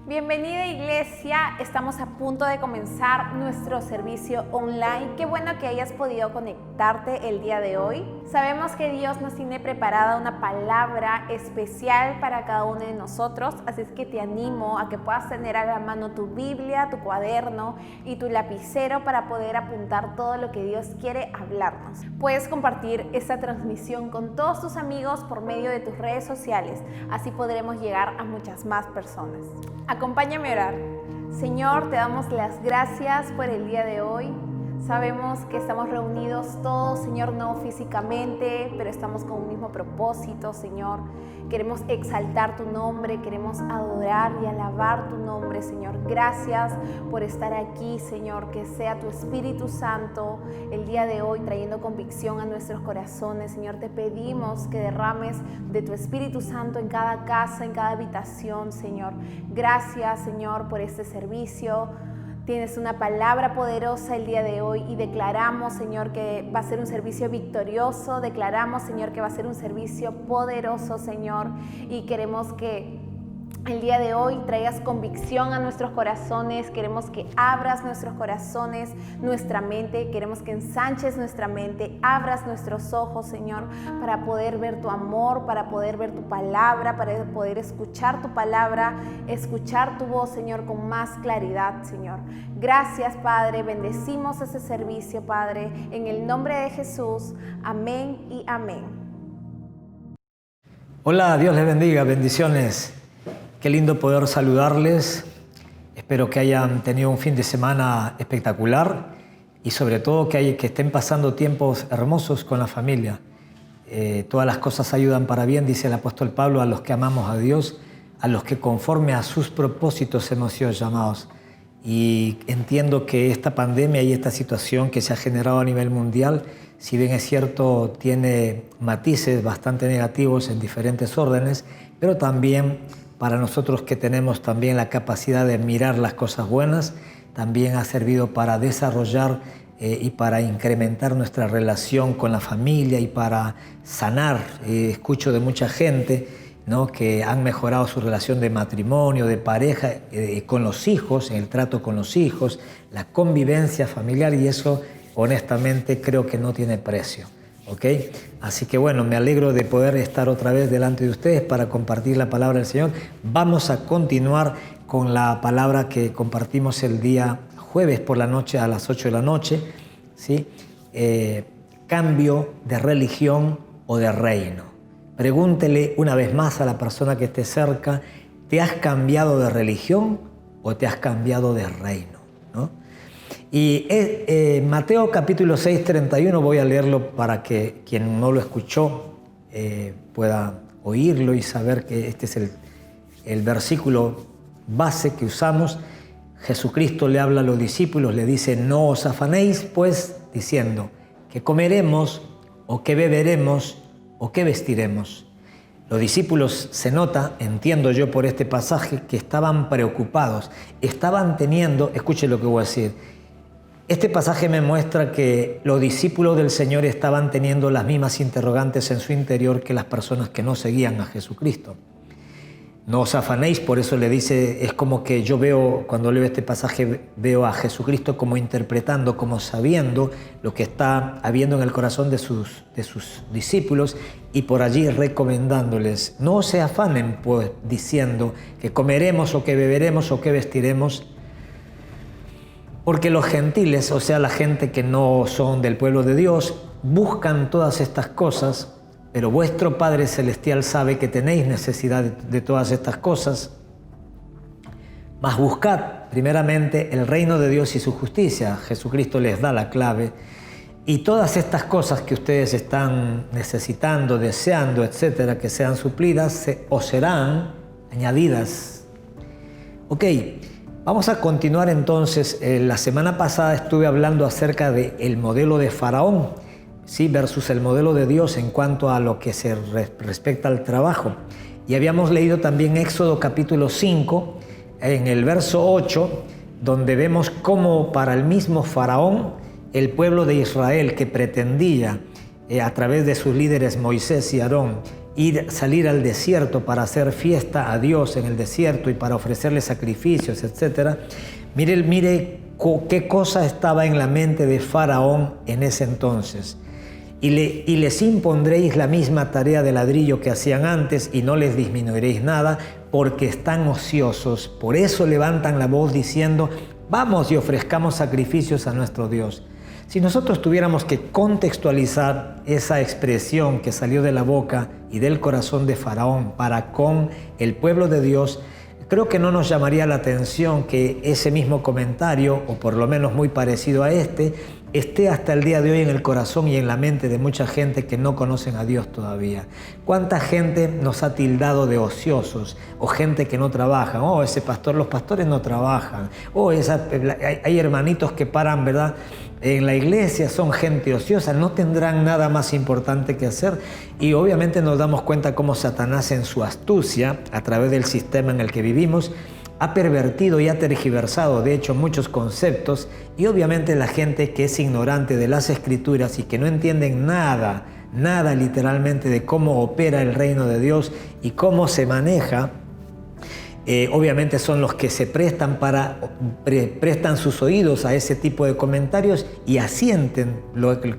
Bienvenida iglesia, estamos a punto de comenzar nuestro servicio online. Qué bueno que hayas podido conectarte el día de hoy. Sabemos que Dios nos tiene preparada una palabra especial para cada uno de nosotros, así es que te animo a que puedas tener a la mano tu Biblia, tu cuaderno y tu lapicero para poder apuntar todo lo que Dios quiere hablarnos. Puedes compartir esta transmisión con todos tus amigos por medio de tus redes sociales, así podremos llegar a muchas más personas. Acompáñame a orar. Señor, te damos las gracias por el día de hoy. Sabemos que estamos reunidos todos, Señor, no físicamente, pero estamos con un mismo propósito, Señor. Queremos exaltar tu nombre, queremos adorar y alabar tu nombre, Señor. Gracias por estar aquí, Señor. Que sea tu Espíritu Santo el día de hoy trayendo convicción a nuestros corazones, Señor. Te pedimos que derrames de tu Espíritu Santo en cada casa, en cada habitación, Señor. Gracias, Señor, por este servicio. Tienes una palabra poderosa el día de hoy y declaramos, Señor, que va a ser un servicio victorioso. Declaramos, Señor, que va a ser un servicio poderoso, Señor. Y queremos que el día de hoy traigas convicción a nuestros corazones. Queremos que abras nuestros corazones, nuestra mente. Queremos que ensanches nuestra mente, abras nuestros ojos, Señor, para poder ver tu amor, para poder ver tu palabra, para poder escuchar tu palabra, escuchar tu voz, Señor, con más claridad, Señor. Gracias, Padre. Bendecimos ese servicio, Padre, en el nombre de Jesús. Amén y amén. Hola, Dios les bendiga. Bendiciones. Qué lindo poder saludarles. Espero que hayan tenido un fin de semana espectacular y sobre todo que estén pasando tiempos hermosos con la familia. Todas las cosas ayudan para bien, dice el apóstol Pablo, a los que amamos a Dios, a los que conforme a sus propósitos hemos sido llamados. Y entiendo que esta pandemia y esta situación que se ha generado a nivel mundial, si bien es cierto, tiene matices bastante negativos en diferentes órdenes, pero también para nosotros que tenemos también la capacidad de mirar las cosas buenas, también ha servido para desarrollar y para incrementar nuestra relación con la familia y para sanar. Escucho de mucha gente, ¿no?, que han mejorado su relación de matrimonio, de pareja, con los hijos, en el trato con los hijos, la convivencia familiar, y eso honestamente creo que no tiene precio. ¿Ok? Así que bueno, me alegro de poder estar otra vez delante de ustedes para compartir la palabra del Señor. Vamos a continuar con la palabra que compartimos el día jueves por la noche a las 8 de la noche, ¿sí? Cambio de religión o de reino. Pregúntele una vez más a la persona que esté cerca, ¿te has cambiado de religión o te has cambiado de reino? ¿No? Y Mateo capítulo 6, 31, voy a leerlo para que quien no lo escuchó pueda oírlo y saber que este es el versículo base que usamos. Jesucristo le habla a los discípulos, le dice: no os afanéis pues diciendo que comeremos o que beberemos o que vestiremos. Los discípulos, se nota, entiendo yo por este pasaje, que estaban preocupados, estaban teniendo, escuche lo que voy a decir. Este pasaje me muestra que los discípulos del Señor estaban teniendo las mismas interrogantes en su interior que las personas que no seguían a Jesucristo. No os afanéis, por eso le dice, es como que yo veo, cuando leo este pasaje, veo a Jesucristo como interpretando, como sabiendo lo que está habiendo en el corazón de sus discípulos y por allí recomendándoles, no se afanen pues diciendo que comeremos o que beberemos o que vestiremos. Porque los gentiles, o sea, la gente que no son del pueblo de Dios, buscan todas estas cosas, pero vuestro Padre Celestial sabe que tenéis necesidad de todas estas cosas. Mas buscad primeramente el reino de Dios y su justicia. Jesucristo les da la clave. Y todas estas cosas que ustedes están necesitando, deseando, etcétera, que sean suplidas, os serán añadidas. Ok. Vamos a continuar entonces. La semana pasada estuve hablando acerca del modelo de Faraón, ¿sí?, versus el modelo de Dios en cuanto a lo que se respecta al trabajo. Y habíamos leído también Éxodo capítulo 5, en el verso 8, donde vemos cómo para el mismo Faraón, el pueblo de Israel que pretendía, a través de sus líderes Moisés y Aarón, salir al desierto para hacer fiesta a Dios en el desierto y para ofrecerle sacrificios, etc. Mire qué cosa estaba en la mente de Faraón en ese entonces. Y les impondréis la misma tarea de ladrillo que hacían antes y no les disminuiréis nada, porque están ociosos. Por eso levantan la voz diciendo: vamos y ofrezcamos sacrificios a nuestro Dios. Si nosotros tuviéramos que contextualizar esa expresión que salió de la boca y del corazón de Faraón para con el pueblo de Dios, creo que no nos llamaría la atención que ese mismo comentario, o por lo menos muy parecido a esté hasta el día de hoy en el corazón y en la mente de mucha gente que no conocen a Dios todavía. ¿Cuánta gente nos ha tildado de ociosos o gente que no trabaja? Oh, ese pastor, los pastores no trabajan. Oh, hay hermanitos que paran, ¿verdad?, en la iglesia, son gente ociosa, no tendrán nada más importante que hacer. Y obviamente nos damos cuenta cómo Satanás, en su astucia, a través del sistema en el que vivimos, ha pervertido y ha tergiversado, de hecho, muchos conceptos, y obviamente la gente que es ignorante de las Escrituras y que no entienden nada literalmente de cómo opera el reino de Dios y cómo se maneja, obviamente son los que se prestan sus oídos a ese tipo de comentarios y asienten,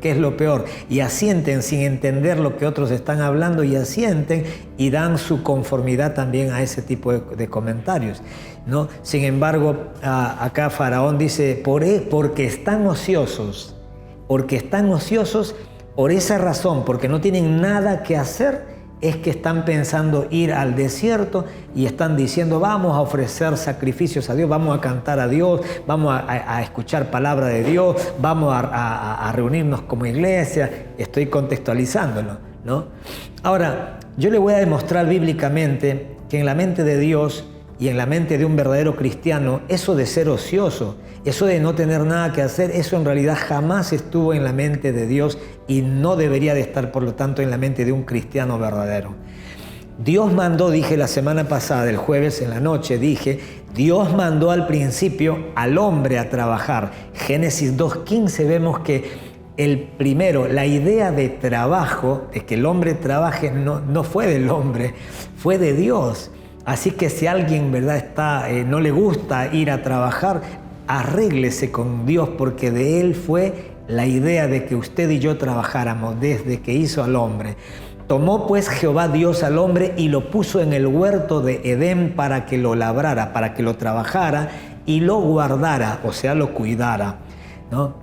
que es lo peor, y asienten sin entender lo que otros están hablando, y asienten y dan su conformidad también a ese tipo de comentarios, ¿no? Sin embargo, acá Faraón dice: porque están ociosos, por esa razón, porque no tienen nada que hacer, es que están pensando ir al desierto y están diciendo: vamos a ofrecer sacrificios a Dios, vamos a cantar a Dios, vamos a escuchar palabra de Dios, vamos a reunirnos como iglesia. Estoy contextualizándolo, ¿no? Ahora, yo le voy a demostrar bíblicamente que en la mente de Dios y en la mente de un verdadero cristiano, eso de ser ocioso, eso de no tener nada que hacer, eso en realidad jamás estuvo en la mente de Dios y no debería de estar, por lo tanto, en la mente de un cristiano verdadero. Dios mandó, dije la semana pasada, el jueves en la noche, Dios mandó al principio al hombre a trabajar. Génesis 2:15 vemos que la idea de trabajo, de que el hombre trabaje, no fue del hombre, fue de Dios. Así que si alguien, ¿verdad?, no le gusta ir a trabajar, arréglese con Dios, porque de Él fue la idea de que usted y yo trabajáramos desde que hizo al hombre. Tomó pues Jehová Dios al hombre y lo puso en el huerto de Edén para que lo labrara, para que lo trabajara y lo guardara, o sea, lo cuidara, ¿no?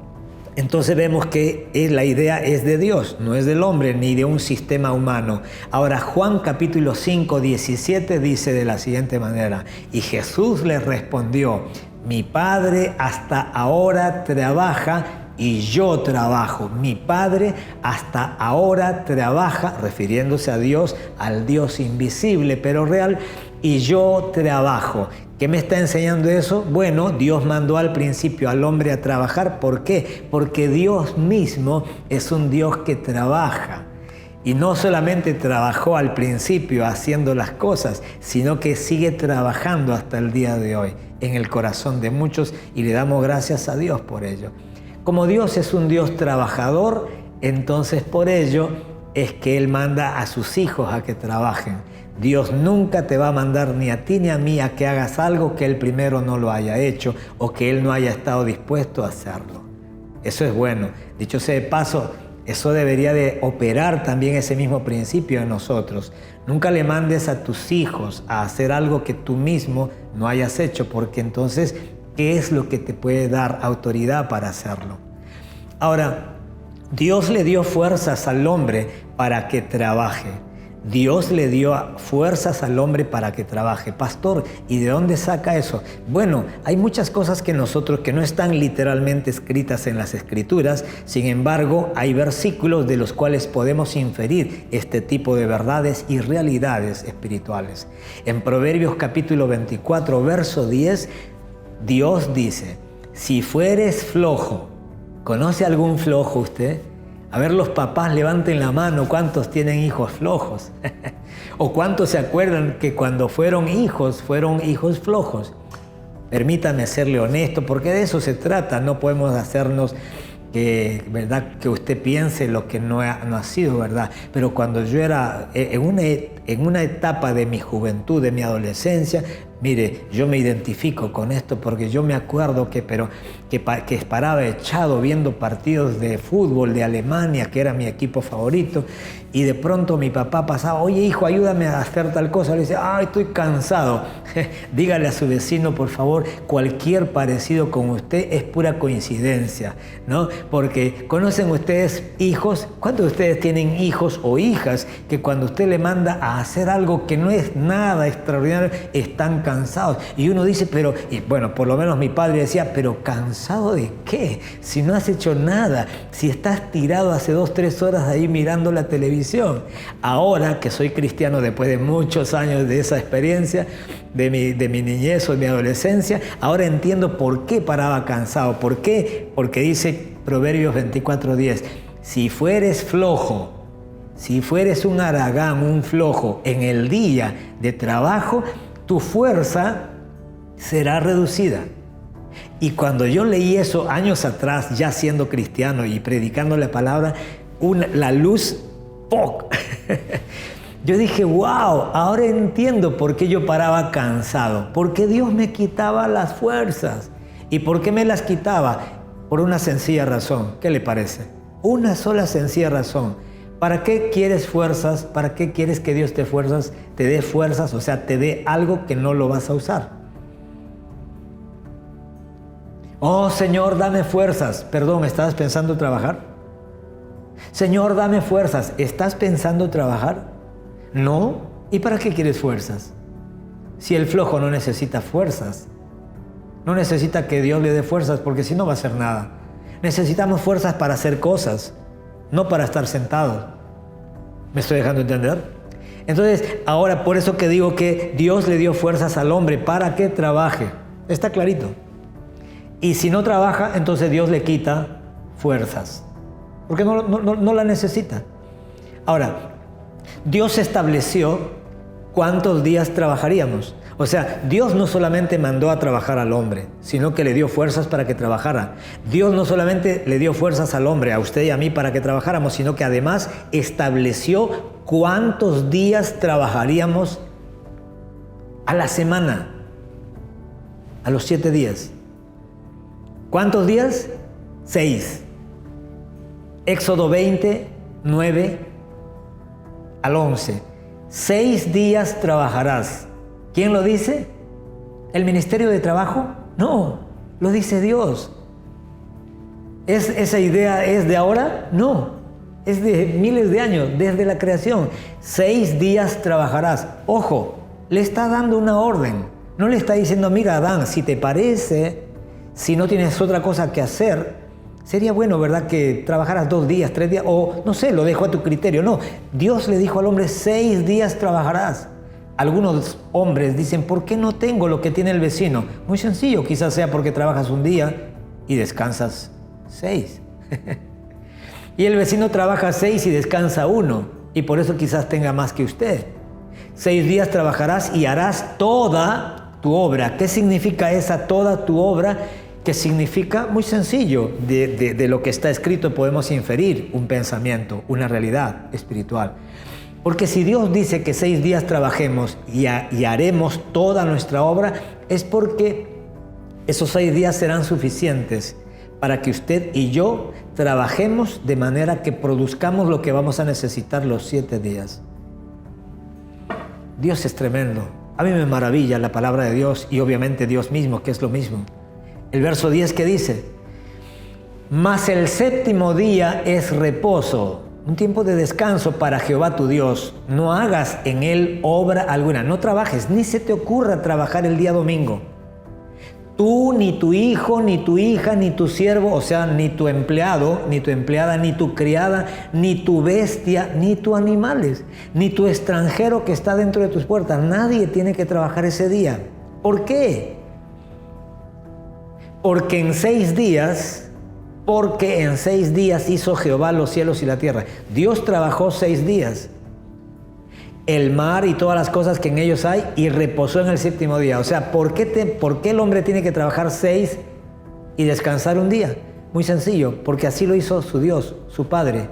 Entonces vemos que la idea es de Dios, no es del hombre ni de un sistema humano. Ahora, Juan capítulo 5, 17 dice de la siguiente manera: y Jesús les respondió: mi Padre hasta ahora trabaja y yo trabajo. Mi Padre hasta ahora trabaja, refiriéndose a Dios, al Dios invisible pero real, y yo trabajo. ¿Qué me está enseñando eso? Bueno, Dios mandó al principio al hombre a trabajar. ¿Por qué? Porque Dios mismo es un Dios que trabaja. Y no solamente trabajó al principio haciendo las cosas, sino que sigue trabajando hasta el día de hoy en el corazón de muchos, y le damos gracias a Dios por ello. Como Dios es un Dios trabajador, entonces por ello es que Él manda a sus hijos a que trabajen. Dios nunca te va a mandar ni a ti ni a mí a que hagas algo que Él primero no lo haya hecho o que Él no haya estado dispuesto a hacerlo. Eso es bueno. Dicho sea de paso, eso debería de operar también ese mismo principio en nosotros. Nunca le mandes a tus hijos a hacer algo que tú mismo no hayas hecho, porque entonces, ¿qué es lo que te puede dar autoridad para hacerlo? Ahora, Dios le dio fuerzas al hombre para que trabaje. Dios le dio fuerzas al hombre para que trabaje. Pastor, ¿y de dónde saca eso? Bueno, hay muchas cosas que no están literalmente escritas en las Escrituras. Sin embargo, hay versículos de los cuales podemos inferir este tipo de verdades y realidades espirituales. En Proverbios capítulo 24, verso 10, Dios dice: si fueres flojo, ¿conoce algún flojo usted? A ver, los papás, levanten la mano, ¿cuántos tienen hijos flojos? ¿O cuántos se acuerdan que cuando fueron hijos flojos? Permítame serle honesto, porque de eso se trata. No podemos hacernos ¿verdad? Que usted piense lo que no ha sido, ¿verdad? Pero cuando yo era en una etapa de mi juventud, de mi adolescencia, mire, yo me identifico con esto porque yo me acuerdo que paraba echado viendo partidos de fútbol de Alemania, que era mi equipo favorito, y de pronto mi papá pasaba, oye hijo, ayúdame a hacer tal cosa. Le dice, ay, estoy cansado. Dígale a su vecino, por favor, cualquier parecido con usted es pura coincidencia, ¿no? Porque conocen ustedes hijos, ¿cuántos de ustedes tienen hijos o hijas que cuando usted le manda a hacer algo que no es nada extraordinario, están cansados? Y uno dice, pero, y bueno, por lo menos mi padre decía, pero ¿cansado de qué? Si no has hecho nada, si estás tirado hace 2, 3 horas ahí mirando la televisión. Ahora que soy cristiano, después de muchos años de esa experiencia, de mi niñez o de mi adolescencia, ahora entiendo por qué paraba cansado. ¿Por qué? Porque dice Proverbios 24:10, si fueres flojo, si fueres un haragán, un flojo en el día de trabajo, tu fuerza será reducida. Y cuando yo leí eso años atrás, ya siendo cristiano y predicando la palabra, la luz, ¡poc! Yo dije, wow, ahora entiendo por qué yo paraba cansado. Porque Dios me quitaba las fuerzas. ¿Y por qué me las quitaba? Por una sencilla razón. ¿Qué le parece? Una sola sencilla razón. ¿Para qué quieres fuerzas? ¿Para qué quieres que Dios te dé fuerzas? O sea, te dé algo que no lo vas a usar. Oh, Señor, dame fuerzas. Perdón, ¿estabas pensando trabajar? Señor, dame fuerzas. ¿Estás pensando trabajar? No. ¿Y para qué quieres fuerzas? Si el flojo no necesita fuerzas. No necesita que Dios le dé fuerzas, porque si no va a hacer nada. Necesitamos fuerzas para hacer cosas, no para estar sentados. ¿Me estoy dejando entender? Entonces, ahora por eso que digo que Dios le dio fuerzas al hombre para que trabaje. Está clarito. Y si no trabaja, entonces Dios le quita fuerzas, porque no la necesita. Ahora, Dios estableció cuántos días trabajaríamos. O sea, Dios no solamente mandó a trabajar al hombre, sino que le dio fuerzas para que trabajara. Dios no solamente le dio fuerzas al hombre, a usted y a mí, para que trabajáramos, sino que además estableció cuántos días trabajaríamos a la semana, a los 7 días. ¿Cuántos días? 6. Éxodo 20, 9 al 11. 6 días trabajarás. ¿Quién lo dice? ¿El Ministerio de Trabajo? No, lo dice Dios. ¿Esa idea es de ahora? No, es de miles de años, desde la creación. 6 días trabajarás. Ojo, le está dando una orden. No le está diciendo, mira Adán, si te parece, si no tienes otra cosa que hacer, sería bueno, ¿verdad?, que trabajaras 2 días, 3 días, o no sé, lo dejo a tu criterio. No, Dios le dijo al hombre, 6 días trabajarás. Algunos hombres dicen, ¿por qué no tengo lo que tiene el vecino? Muy sencillo, quizás sea porque trabajas un día y descansas 6. Y el vecino trabaja 6 y descansa 1, y por eso quizás tenga más que usted. 6 días trabajarás y harás toda tu obra. ¿Qué significa esa toda tu obra? Que significa, muy sencillo, de lo que está escrito podemos inferir un pensamiento, una realidad espiritual. Porque si Dios dice que 6 días trabajemos y haremos toda nuestra obra, es porque esos 6 días serán suficientes para que usted y yo trabajemos de manera que produzcamos lo que vamos a necesitar los 7 días. Dios es tremendo. A mí me maravilla la palabra de Dios y obviamente Dios mismo, que es lo mismo. El verso 10 que dice, mas el 7º día es reposo, un tiempo de descanso para Jehová tu Dios. No hagas en él obra alguna. No trabajes, ni se te ocurra trabajar el día domingo. Tú, ni tu hijo, ni tu hija, ni tu siervo, o sea, ni tu empleado, ni tu empleada, ni tu criada, ni tu bestia, ni tus animales, ni tu extranjero que está dentro de tus puertas. Nadie tiene que trabajar ese día. ¿Por qué? Porque en 6 días hizo Jehová los cielos y la tierra. Dios trabajó 6 días. El mar y todas las cosas que en ellos hay, y reposó en el 7º día. O sea, ¿por qué el hombre tiene que trabajar 6 y descansar un día? Muy sencillo, porque así lo hizo su Dios, su Padre.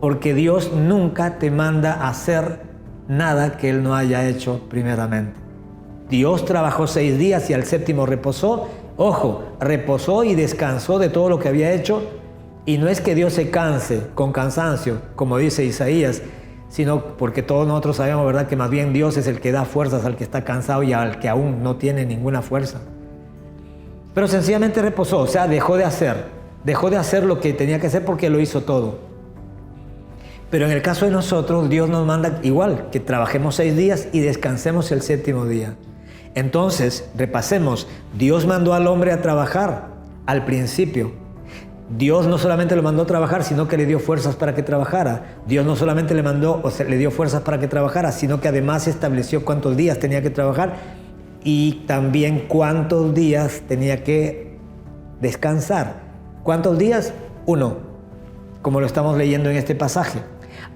Porque Dios nunca te manda a hacer nada que Él no haya hecho primeramente. Dios trabajó 6 días y al séptimo reposó. Ojo, reposó y descansó de todo lo que había hecho. Y no es que Dios se canse con cansancio, como dice Isaías, sino porque todos nosotros sabemos, ¿verdad?, que más bien Dios es el que da fuerzas al que está cansado y al que aún no tiene ninguna fuerza. Pero sencillamente reposó, o sea, dejó de hacer lo que tenía que hacer porque lo hizo todo. Pero en el caso de nosotros, Dios nos manda igual, que trabajemos 6 días y descansemos el séptimo día. Entonces, repasemos, Dios mandó al hombre a trabajar al principio. Dios no solamente lo mandó a trabajar, sino que le dio fuerzas para que trabajara. Dios no solamente le dio fuerzas para que trabajara, sino que además estableció cuántos días tenía que trabajar y también cuántos días tenía que descansar. ¿Cuántos días? 1, como lo estamos leyendo en este pasaje.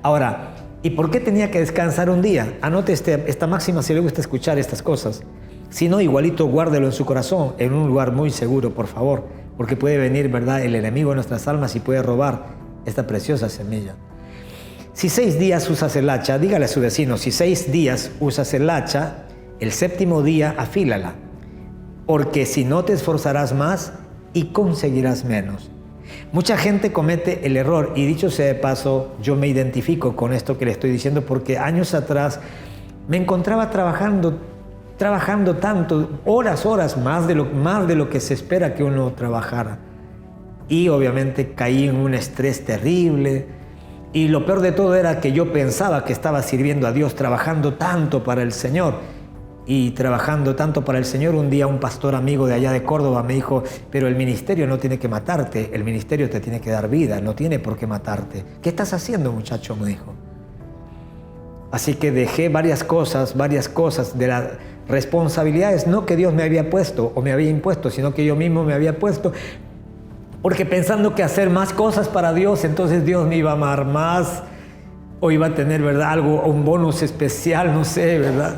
Ahora, ¿y por qué tenía que descansar un día? Anote esta máxima si le gusta escuchar estas cosas. Si no, igualito guárdelo en su corazón, en un lugar muy seguro, por favor, porque puede venir, ¿verdad?, el enemigo de nuestras almas y puede robar esta preciosa semilla. Si 6 días usas el hacha, dígale a su vecino, si 6 días usas el hacha, el séptimo día afílala, porque si no te esforzarás más y conseguirás menos. Mucha gente comete el error, y dicho sea de paso, yo me identifico con esto que le estoy diciendo porque años atrás me encontraba trabajando tanto, horas, más de lo que se espera que uno trabajara. Y obviamente caí en un estrés terrible. Y lo peor de todo era que yo pensaba que estaba sirviendo a Dios, trabajando tanto para el Señor. Y trabajando tanto para el Señor, un día un pastor amigo de allá de Córdoba me dijo, pero el ministerio no tiene que matarte, el ministerio te tiene que dar vida, no tiene por qué matarte. ¿Qué estás haciendo, muchacho?, me dijo. Así que dejé varias cosas de las responsabilidades, no que Dios me había puesto o me había impuesto, sino que yo mismo me había puesto, porque pensando que hacer más cosas para Dios, entonces Dios me iba a amar más, o iba a tener, ¿verdad?, un bonus especial, no sé, ¿verdad?,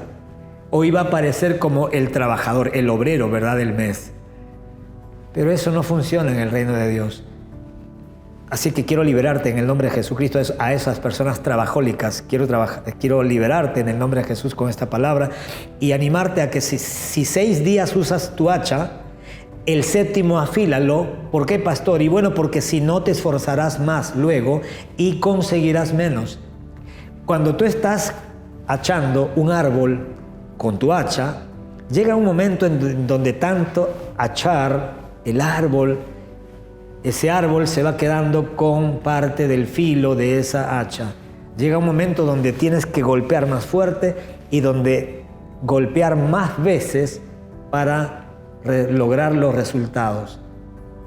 o iba a aparecer como el trabajador, el obrero, ¿verdad?, del mes. Pero eso no funciona en el reino de Dios. Así que quiero liberarte en el nombre de Jesucristo a esas personas trabajólicas. Quiero liberarte en el nombre de Jesús con esta palabra y animarte a que si 6 días usas tu hacha, el séptimo afílalo. ¿Por qué, pastor? Y bueno, porque si no te esforzarás más luego y conseguirás menos. Cuando tú estás hachando un árbol con tu hacha, llega un momento en donde tanto hachar el árbol, ese árbol se va quedando con parte del filo de esa hacha. Llega un momento donde tienes que golpear más fuerte y donde golpear más veces para lograr los resultados.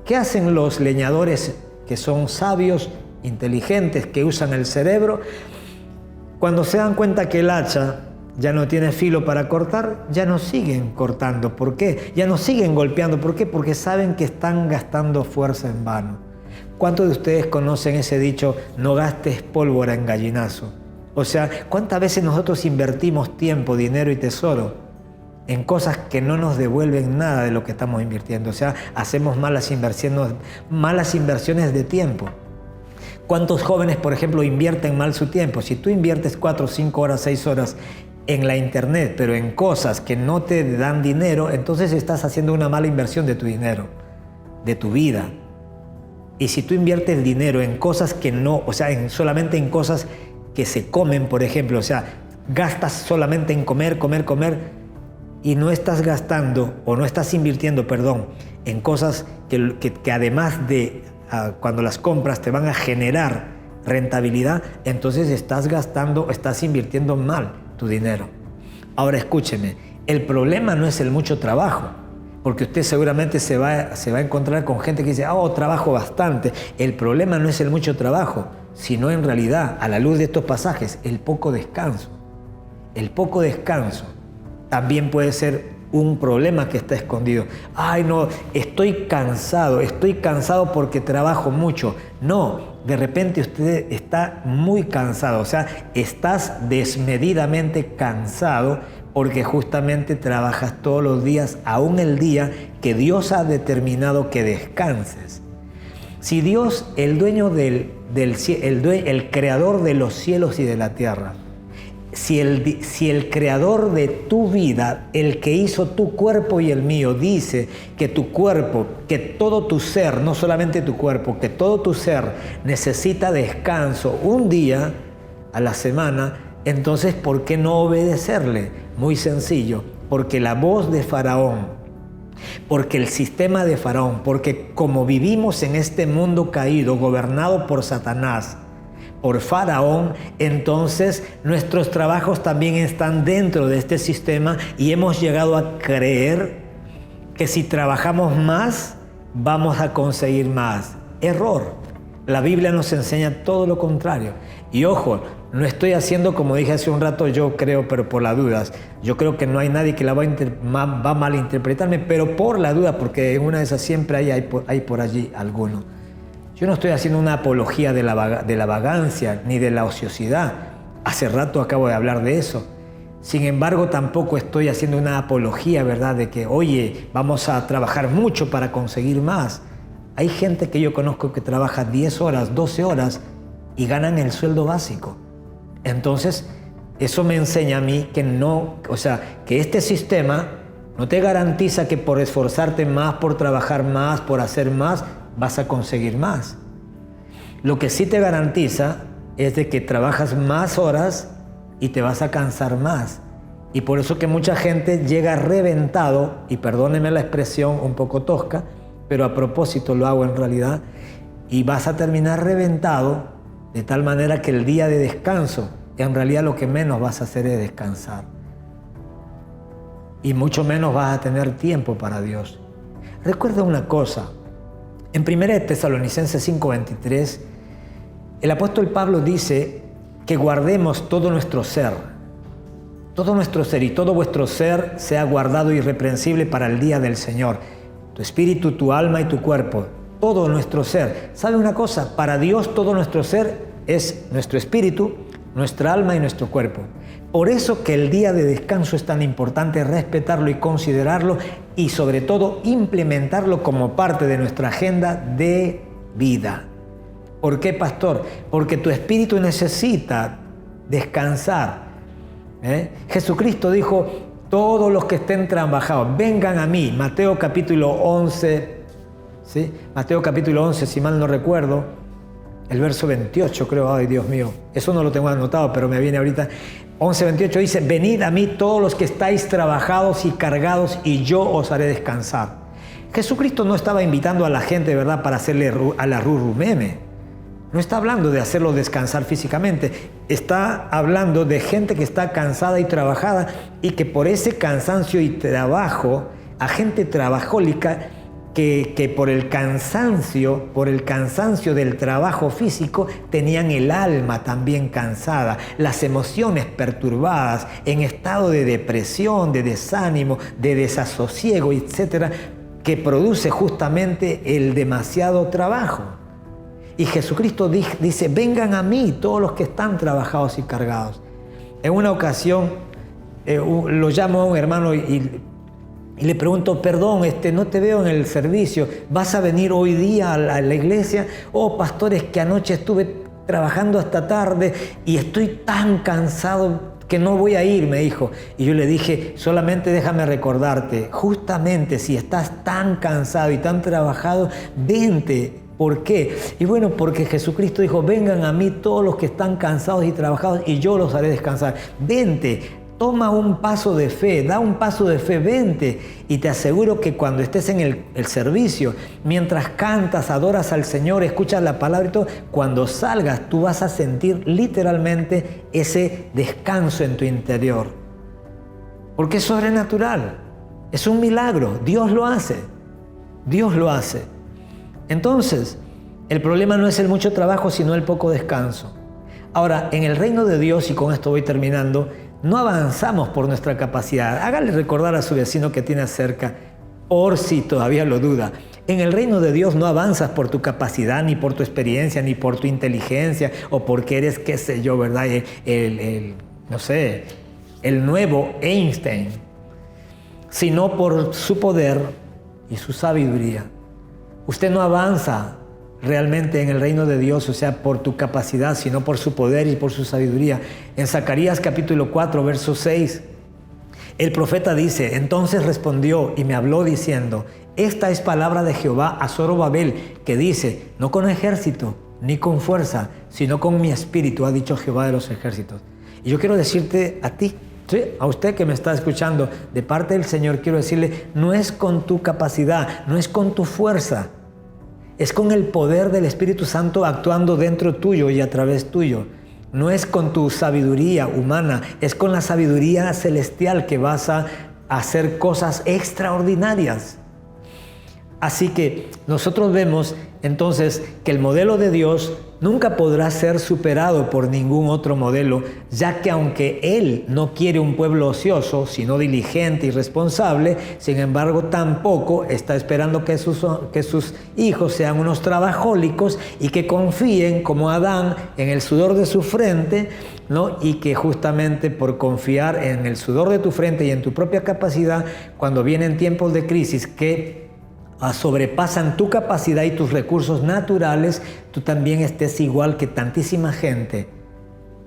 ¿Qué hacen los leñadores que son sabios, inteligentes, que usan el cerebro? Cuando se dan cuenta que el hacha ya no tiene filo para cortar, ya no siguen cortando. ¿Por qué? Ya no siguen golpeando. ¿Por qué? Porque saben que están gastando fuerza en vano. ¿Cuántos de ustedes conocen ese dicho, no gastes pólvora en gallinazo? O sea, ¿cuántas veces nosotros invertimos tiempo, dinero y tesoro en cosas que no nos devuelven nada de lo que estamos invirtiendo? O sea, hacemos malas inversiones de tiempo. ¿Cuántos jóvenes, por ejemplo, invierten mal su tiempo? Si tú inviertes 4, 5 horas, 6 horas en la internet, pero en cosas que no te dan dinero, entonces estás haciendo una mala inversión de tu dinero, de tu vida. Y si tú inviertes dinero en cosas que no, o sea, solamente en cosas que se comen, por ejemplo, o sea, gastas solamente en comer, y no estás gastando, o no estás invirtiendo, en cosas que además de cuando las compras te van a generar rentabilidad, entonces estás invirtiendo mal tu dinero. Ahora escúcheme, el problema no es el mucho trabajo, porque usted seguramente se va a encontrar con gente que dice, trabajo bastante. El problema no es el mucho trabajo, sino en realidad, a la luz de estos pasajes, el poco descanso. El poco descanso también puede ser un problema que está escondido. Estoy cansado porque trabajo mucho. No, de repente usted está muy cansado, o sea, estás desmedidamente cansado porque justamente trabajas todos los días, aún el día que Dios ha determinado que descanses. Si Dios, el dueño el creador de los cielos y de la tierra, si el creador de tu vida, el que hizo tu cuerpo y el mío, dice que tu cuerpo, que todo tu ser, no solamente tu cuerpo, que todo tu ser necesita descanso un día a la semana, entonces ¿por qué no obedecerle? Muy sencillo, porque la voz de Faraón, porque el sistema de Faraón, porque como vivimos en este mundo caído, gobernado por Satanás, por Faraón, entonces nuestros trabajos también están dentro de este sistema y hemos llegado a creer que si trabajamos más, vamos a conseguir más. Error. La Biblia nos enseña todo lo contrario. Y ojo, no estoy haciendo como dije hace un rato, yo creo, pero por las dudas. Yo creo que no hay nadie que la va a malinterpretarme, pero por la duda, porque en una de esas siempre hay por allí alguno. Yo no estoy haciendo una apología de la vagancia ni de la ociosidad. Hace rato acabo de hablar de eso. Sin embargo, tampoco estoy haciendo una apología, ¿verdad?, de que, oye, vamos a trabajar mucho para conseguir más. Hay gente que yo conozco que trabaja 10 horas, 12 horas y ganan el sueldo básico. Entonces, eso me enseña a mí que que este sistema no te garantiza que por esforzarte más, por trabajar más, por hacer más, vas a conseguir más. Lo que sí te garantiza es de que trabajas más horas y te vas a cansar más. Y por eso que mucha gente llega reventado, y perdónenme la expresión un poco tosca, pero a propósito lo hago en realidad, y vas a terminar reventado de tal manera que el día de descanso, en realidad lo que menos vas a hacer es descansar. Y mucho menos vas a tener tiempo para Dios. Recuerda una cosa, en 1 Tesalonicenses 5:23, el apóstol Pablo dice que guardemos todo nuestro ser y todo vuestro ser sea guardado irreprensible para el día del Señor. Tu espíritu, tu alma y tu cuerpo, todo nuestro ser. ¿Sabe una cosa? Para Dios todo nuestro ser es nuestro espíritu, nuestra alma y nuestro cuerpo. Por eso que el día de descanso es tan importante respetarlo y considerarlo y sobre todo implementarlo como parte de nuestra agenda de vida. ¿Por qué, pastor? Porque tu espíritu necesita descansar. Jesucristo dijo, todos los que estén trabajados, vengan a mí. Mateo capítulo 11, ¿sí? Mateo capítulo 11, si mal no recuerdo, el verso 28 creo, ay Dios mío, eso no lo tengo anotado, pero me viene ahorita. 11:28 dice, venid a mí todos los que estáis trabajados y cargados y yo os haré descansar. Jesucristo no estaba invitando a la gente, ¿verdad?, para hacerle a la rurumeme. No está hablando de hacerlo descansar físicamente. Está hablando de gente que está cansada y trabajada y que por ese cansancio y trabajo, a gente trabajólica, que por el cansancio del trabajo físico tenían el alma también cansada, las emociones perturbadas, en estado de depresión, de desánimo, de desasosiego, etcétera, que produce justamente el demasiado trabajo. Y Jesucristo dice, vengan a mí todos los que están trabajados y cargados. En una ocasión lo llamo a un hermano y le pregunto, perdón, no te veo en el servicio, ¿vas a venir hoy día a la iglesia? Oh, pastor, es que anoche estuve trabajando hasta tarde y estoy tan cansado que no voy a ir, me dijo. Y yo le dije, solamente déjame recordarte, justamente si estás tan cansado y tan trabajado, vente. ¿Por qué? Y bueno, porque Jesucristo dijo, vengan a mí todos los que están cansados y trabajados y yo los haré descansar. Vente. Toma un paso de fe, da un paso de fe, vente. Y te aseguro que cuando estés en el servicio, mientras cantas, adoras al Señor, escuchas la palabra y todo, cuando salgas tú vas a sentir literalmente ese descanso en tu interior. Porque es sobrenatural, es un milagro, Dios lo hace, Dios lo hace. Entonces, el problema no es el mucho trabajo, sino el poco descanso. Ahora, en el reino de Dios, y con esto voy terminando, no avanzamos por nuestra capacidad. Hágale recordar a su vecino que tiene cerca, por si todavía lo duda. En el reino de Dios no avanzas por tu capacidad, ni por tu experiencia, ni por tu inteligencia, o porque eres, qué sé yo, ¿verdad? El nuevo Einstein, sino por su poder y su sabiduría. Usted no avanza realmente en el reino de Dios, o sea, por tu capacidad, sino por su poder y por su sabiduría. En Zacarías capítulo 4, verso 6, el profeta dice: entonces respondió y me habló diciendo: esta es palabra de Jehová a Zorobabel, que dice: no con ejército ni con fuerza, sino con mi espíritu, ha dicho Jehová de los ejércitos. Y yo quiero decirte a ti, ¿sí?, a usted que me está escuchando, de parte del Señor, quiero decirle: no es con tu capacidad, no es con tu fuerza, es con el poder del Espíritu Santo actuando dentro tuyo y a través tuyo. No es con tu sabiduría humana, es con la sabiduría celestial que vas a hacer cosas extraordinarias. Así que nosotros vemos entonces que el modelo de Dios nunca podrá ser superado por ningún otro modelo, ya que aunque Él no quiere un pueblo ocioso, sino diligente y responsable, sin embargo tampoco está esperando que sus hijos sean unos trabajólicos y que confíen como Adán en el sudor de su frente, ¿no? Y que justamente por confiar en el sudor de tu frente y en tu propia capacidad, cuando vienen tiempos de crisis que sobrepasan tu capacidad y tus recursos naturales, tú también estés igual que tantísima gente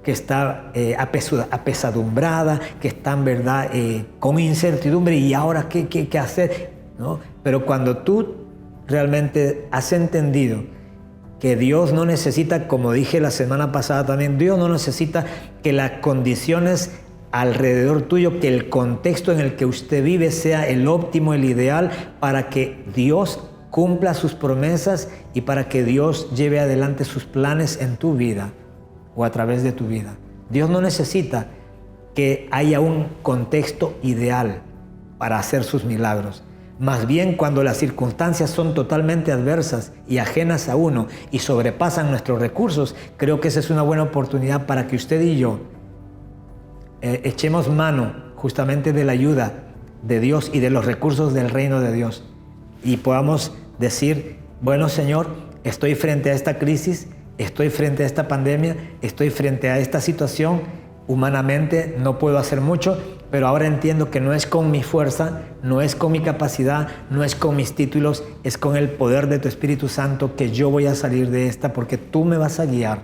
que está apesadumbrada, que está en verdad con incertidumbre y ahora qué hacer, ¿no? Pero cuando tú realmente has entendido que Dios no necesita, como dije la semana pasada también, Dios no necesita que las condiciones alrededor tuyo, que el contexto en el que usted vive sea el óptimo, el ideal, para que Dios cumpla sus promesas y para que Dios lleve adelante sus planes en tu vida o a través de tu vida. Dios no necesita que haya un contexto ideal para hacer sus milagros. Más bien, cuando las circunstancias son totalmente adversas y ajenas a uno y sobrepasan nuestros recursos, creo que esa es una buena oportunidad para que usted y yo echemos mano justamente de la ayuda de Dios y de los recursos del reino de Dios y podamos decir: bueno, Señor, estoy frente a esta crisis, estoy frente a esta pandemia, estoy frente a esta situación, humanamente no puedo hacer mucho, pero ahora entiendo que no es con mi fuerza, no es con mi capacidad, no es con mis títulos, es con el poder de tu Espíritu Santo que yo voy a salir de esta, porque tú me vas a guiar,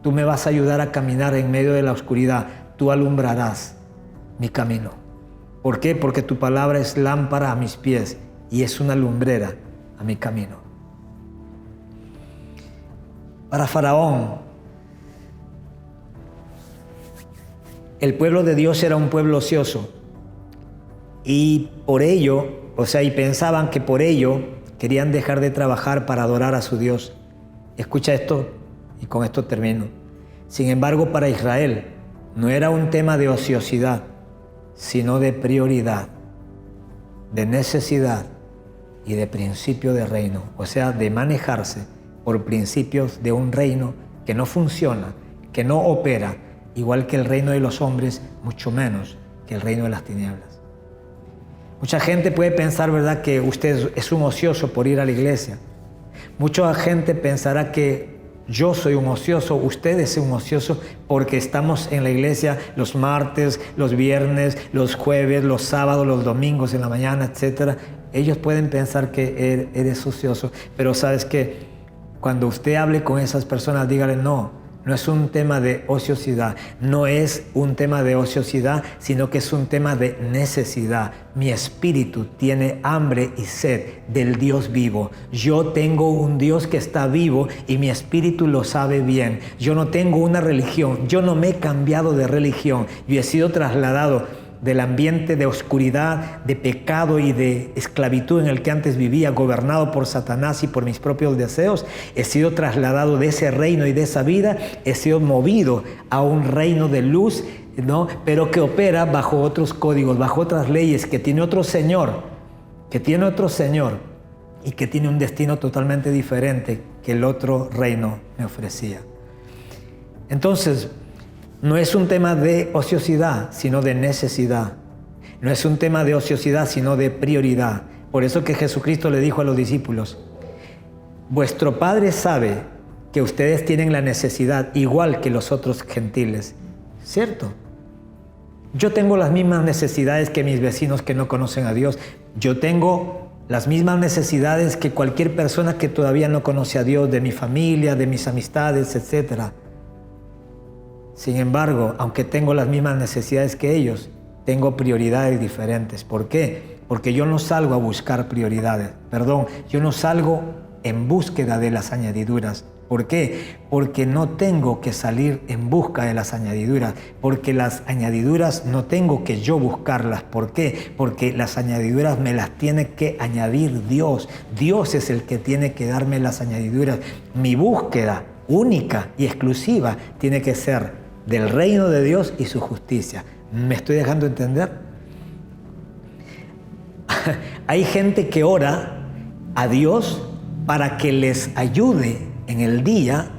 tú me vas a ayudar a caminar en medio de la oscuridad. Tú alumbrarás mi camino. ¿Por qué? Porque tu palabra es lámpara a mis pies y es una lumbrera a mi camino. Para Faraón, el pueblo de Dios era un pueblo ocioso y por ello, y pensaban que por ello querían dejar de trabajar para adorar a su Dios. Escucha esto y con esto termino. Sin embargo, para Israel no era un tema de ociosidad, sino de prioridad, de necesidad y de principio de reino, o sea, de manejarse por principios de un reino que no funciona, que no opera, igual que el reino de los hombres, mucho menos que el reino de las tinieblas. Mucha gente puede pensar, ¿verdad?, que usted es un ocioso por ir a la iglesia. Mucha gente pensará que yo soy un ocioso, usted es un ocioso porque estamos en la iglesia los martes, los viernes, los jueves, los sábados, los domingos en la mañana, etc. Ellos pueden pensar que eres ocioso, pero sabes que cuando usted hable con esas personas, dígale: no es un tema de ociosidad, no es un tema de ociosidad, sino que es un tema de necesidad. Mi espíritu tiene hambre y sed del Dios vivo. Yo tengo un Dios que está vivo y mi espíritu lo sabe bien. Yo no tengo una religión, yo no me he cambiado de religión. Yo he sido trasladado del ambiente de oscuridad, de pecado y de esclavitud en el que antes vivía, gobernado por Satanás y por mis propios deseos. He sido trasladado de ese reino y de esa vida, he sido movido a un reino de luz, ¿no?, pero que opera bajo otros códigos, bajo otras leyes, que tiene otro Señor, y que tiene un destino totalmente diferente que el otro reino me ofrecía. Entonces, no es un tema de ociosidad, sino de necesidad. No es un tema de ociosidad, sino de prioridad. Por eso que Jesucristo le dijo a los discípulos: vuestro Padre sabe que ustedes tienen la necesidad igual que los otros gentiles. ¿Cierto? Yo tengo las mismas necesidades que mis vecinos que no conocen a Dios. Yo tengo las mismas necesidades que cualquier persona que todavía no conoce a Dios, de mi familia, de mis amistades, etc. Sin embargo, aunque tengo las mismas necesidades que ellos, tengo prioridades diferentes. ¿Por qué? Porque yo no salgo a buscar prioridades. Yo no salgo en búsqueda de las añadiduras. ¿Por qué? Porque no tengo que salir en busca de las añadiduras. Porque las añadiduras no tengo que yo buscarlas. ¿Por qué? Porque las añadiduras me las tiene que añadir Dios. Dios es el que tiene que darme las añadiduras. Mi búsqueda única y exclusiva tiene que ser del reino de Dios y su justicia. ¿Me estoy dejando entender? Hay gente que ora a Dios para que les ayude en el día,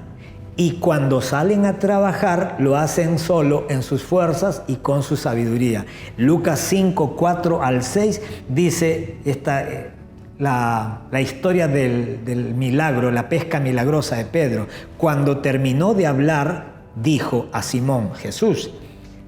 y cuando salen a trabajar lo hacen solo en sus fuerzas y con su sabiduría. Lucas 5, 4 al 6 dice la historia del milagro, la pesca milagrosa de Pedro. Cuando terminó de hablar, dijo a Simón, Jesús: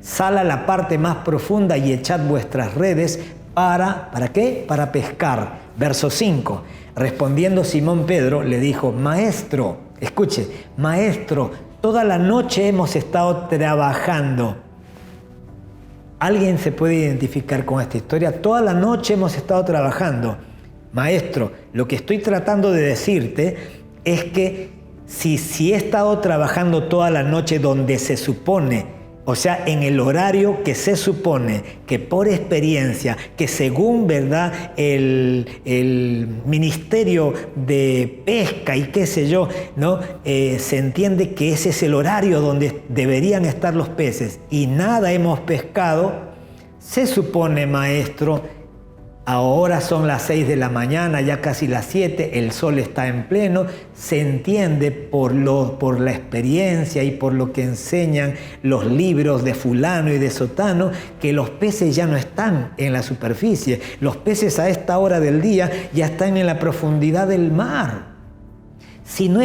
sal a la parte más profunda y echad vuestras redes ¿para qué? Para pescar. Verso 5. Respondiendo Simón Pedro le dijo: Maestro, escuche, Maestro, toda la noche hemos estado trabajando. ¿Alguien se puede identificar con esta historia? Toda la noche hemos estado trabajando. Maestro, lo que estoy tratando de decirte es que si he estado trabajando toda la noche donde se supone, o sea, en el horario que se supone, que por experiencia, que según, ¿verdad?, el Ministerio de Pesca y qué sé yo, ¿no? Se entiende que ese es el horario donde deberían estar los peces y nada hemos pescado, se supone, maestro, ahora son las 6 de la mañana, ya casi las 7, el sol está en pleno. Se entiende por la experiencia y por lo que enseñan los libros de fulano y de sotano, que los peces ya no están en la superficie. Los peces a esta hora del día ya están en la profundidad del mar. Si no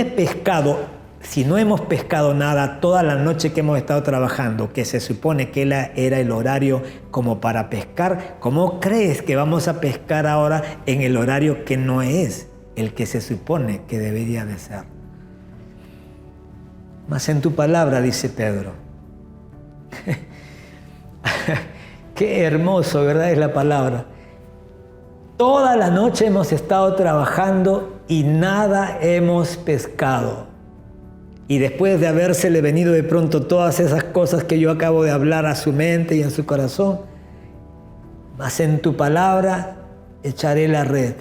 hemos pescado nada toda la noche que hemos estado trabajando, que se supone que era el horario como para pescar, ¿cómo crees que vamos a pescar ahora en el horario que no es el que se supone que debería de ser? Mas en tu palabra, dice Pedro. Qué hermoso, ¿verdad? Es la palabra. Toda la noche hemos estado trabajando y nada hemos pescado. Y después de habérsele venido de pronto todas esas cosas que yo acabo de hablar a su mente y en su corazón, mas en tu palabra echaré la red.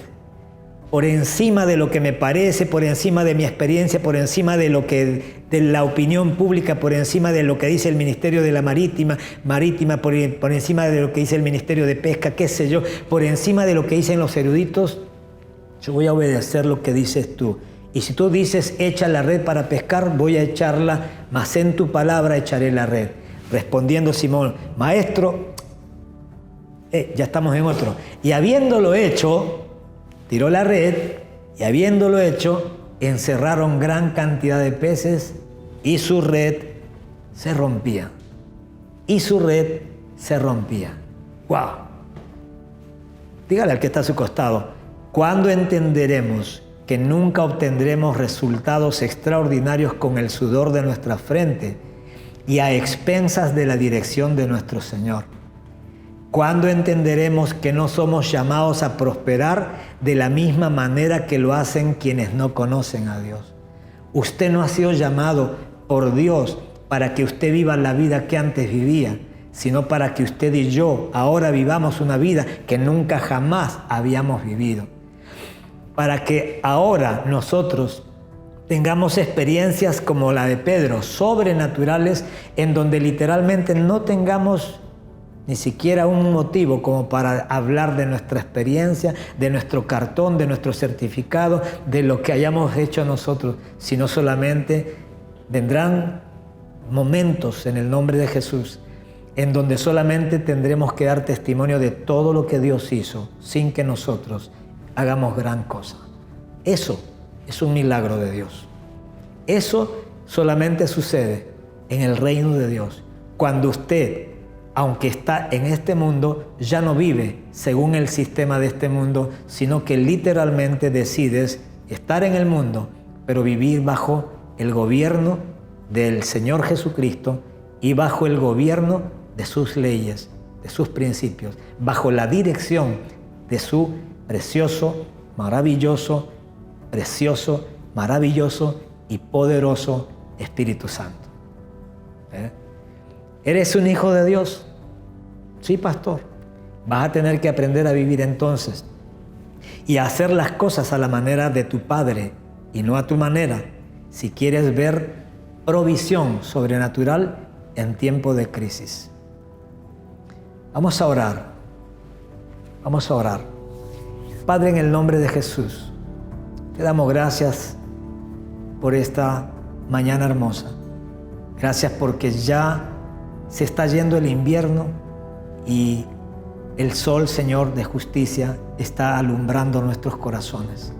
Por encima de lo que me parece, por encima de mi experiencia, por encima de la opinión pública, por encima de lo que dice el Ministerio de la Marítima, por encima de lo que dice el Ministerio de Pesca, qué sé yo, por encima de lo que dicen los eruditos, yo voy a obedecer lo que dices tú. Y si tú dices, echa la red para pescar, voy a echarla, mas en tu palabra echaré la red. Respondiendo Simón, maestro, ya estamos en otro. Y habiéndolo hecho, tiró la red, y habiéndolo hecho, encerraron gran cantidad de peces, y su red se rompía. ¡Wow! Dígale al que está a su costado, ¿cuándo entenderemos que nunca obtendremos resultados extraordinarios con el sudor de nuestra frente y a expensas de la dirección de nuestro Señor? ¿Cuándo entenderemos que no somos llamados a prosperar de la misma manera que lo hacen quienes no conocen a Dios? Usted no ha sido llamado por Dios para que usted viva la vida que antes vivía, sino para que usted y yo ahora vivamos una vida que nunca jamás habíamos vivido. Para que ahora nosotros tengamos experiencias como la de Pedro, sobrenaturales, en donde literalmente no tengamos ni siquiera un motivo como para hablar de nuestra experiencia, de nuestro cartón, de nuestro certificado, de lo que hayamos hecho nosotros, sino solamente vendrán momentos en el nombre de Jesús en donde solamente tendremos que dar testimonio de todo lo que Dios hizo sin que nosotros hagamos gran cosa. Eso es un milagro de Dios. Eso solamente sucede en el reino de Dios. Cuando usted, aunque está en este mundo, ya no vive según el sistema de este mundo, sino que literalmente decides estar en el mundo, pero vivir bajo el gobierno del Señor Jesucristo y bajo el gobierno de sus leyes, de sus principios, bajo la dirección de su precioso, maravilloso y poderoso Espíritu Santo. ¿Eres un hijo de Dios? Sí, pastor. Vas a tener que aprender a vivir entonces y a hacer las cosas a la manera de tu Padre y no a tu manera, si quieres ver provisión sobrenatural en tiempo de crisis. Vamos a orar. Vamos a orar. Padre, en el nombre de Jesús, te damos gracias por esta mañana hermosa. Gracias porque ya se está yendo el invierno y el sol, Señor, de justicia está alumbrando nuestros corazones.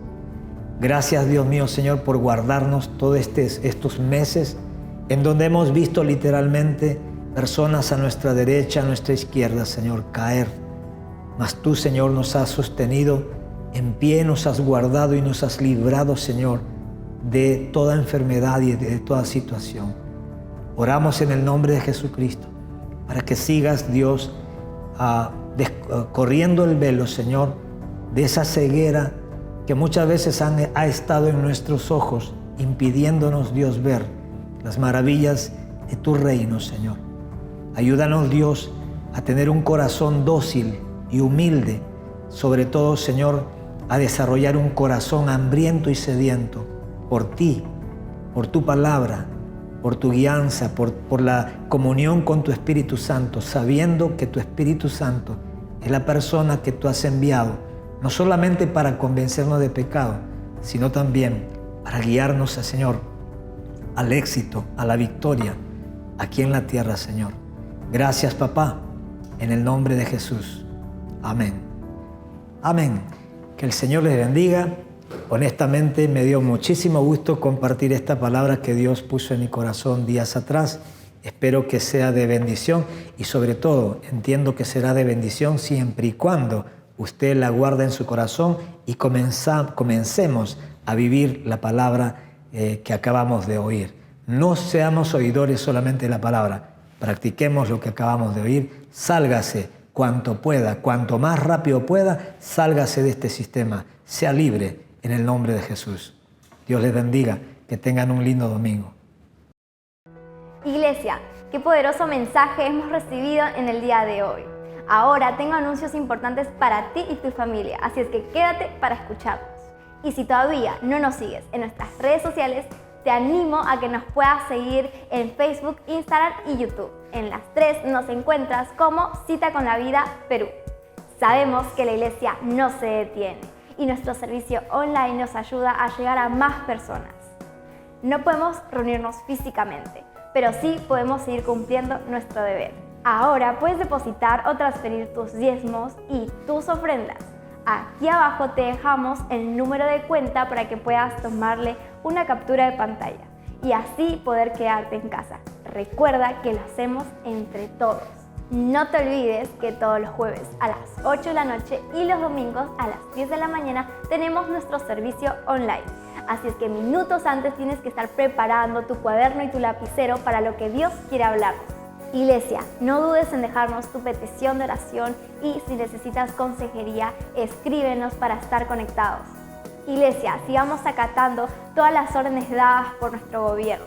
Gracias, Dios mío, Señor, por guardarnos todos estos meses en donde hemos visto literalmente personas a nuestra derecha, a nuestra izquierda, Señor, caer. Mas tú, Señor, nos has sostenido en pie, nos has guardado y nos has librado, Señor, de toda enfermedad y de toda situación. Oramos en el nombre de Jesucristo para que sigas, Dios, corriendo el velo, Señor, de esa ceguera que muchas veces ha estado en nuestros ojos, impidiéndonos, Dios, ver las maravillas de tu reino, Señor. Ayúdanos, Dios, a tener un corazón dócil y humilde, sobre todo, Señor, a desarrollar un corazón hambriento y sediento por ti, por tu palabra, por tu guianza, por la comunión con tu Espíritu Santo, sabiendo que tu Espíritu Santo es la persona que tú has enviado, no solamente para convencernos de pecado, sino también para guiarnos, Señor, al éxito, a la victoria, aquí en la tierra, Señor. Gracias, papá, en el nombre de Jesús. Amén. Amén. Que el Señor les bendiga. Honestamente, me dio muchísimo gusto compartir esta palabra que Dios puso en mi corazón días atrás. Espero que sea de bendición y sobre todo entiendo que será de bendición siempre y cuando usted la guarde en su corazón y comencemos a vivir la palabra que acabamos de oír. No seamos oidores solamente de la palabra, practiquemos lo que acabamos de oír, sálgase cuanto pueda, cuanto más rápido pueda, sálgase de este sistema, sea libre en el nombre de Jesús. Dios les bendiga, que tengan un lindo domingo. Iglesia, qué poderoso mensaje hemos recibido en el día de hoy. Ahora tengo anuncios importantes para ti y tu familia, así es que quédate para escucharlos. Y si todavía no nos sigues en nuestras redes sociales, te animo a que nos puedas seguir en Facebook, Instagram y YouTube. En las tres nos encuentras como Cita con la Vida Perú. Sabemos que la iglesia no se detiene y nuestro servicio online nos ayuda a llegar a más personas. No podemos reunirnos físicamente, pero sí podemos seguir cumpliendo nuestro deber. Ahora puedes depositar o transferir tus diezmos y tus ofrendas. Aquí abajo te dejamos el número de cuenta para que puedas tomarle una captura de pantalla y así poder quedarte en casa. Recuerda que lo hacemos entre todos. No te olvides que todos los jueves a las 8 de la noche y los domingos a las 10 de la mañana tenemos nuestro servicio online. Así es que minutos antes tienes que estar preparando tu cuaderno y tu lapicero para lo que Dios quiere hablarnos. Iglesia, no dudes en dejarnos tu petición de oración y si necesitas consejería, escríbenos para estar conectados. Iglesia, sigamos acatando todas las órdenes dadas por nuestro gobierno.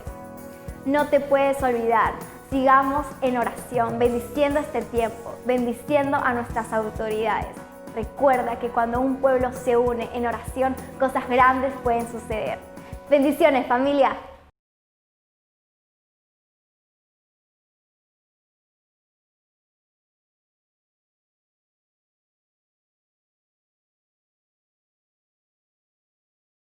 No te puedes olvidar, sigamos en oración, bendiciendo este tiempo, bendiciendo a nuestras autoridades. Recuerda que cuando un pueblo se une en oración, cosas grandes pueden suceder. Bendiciones, familia.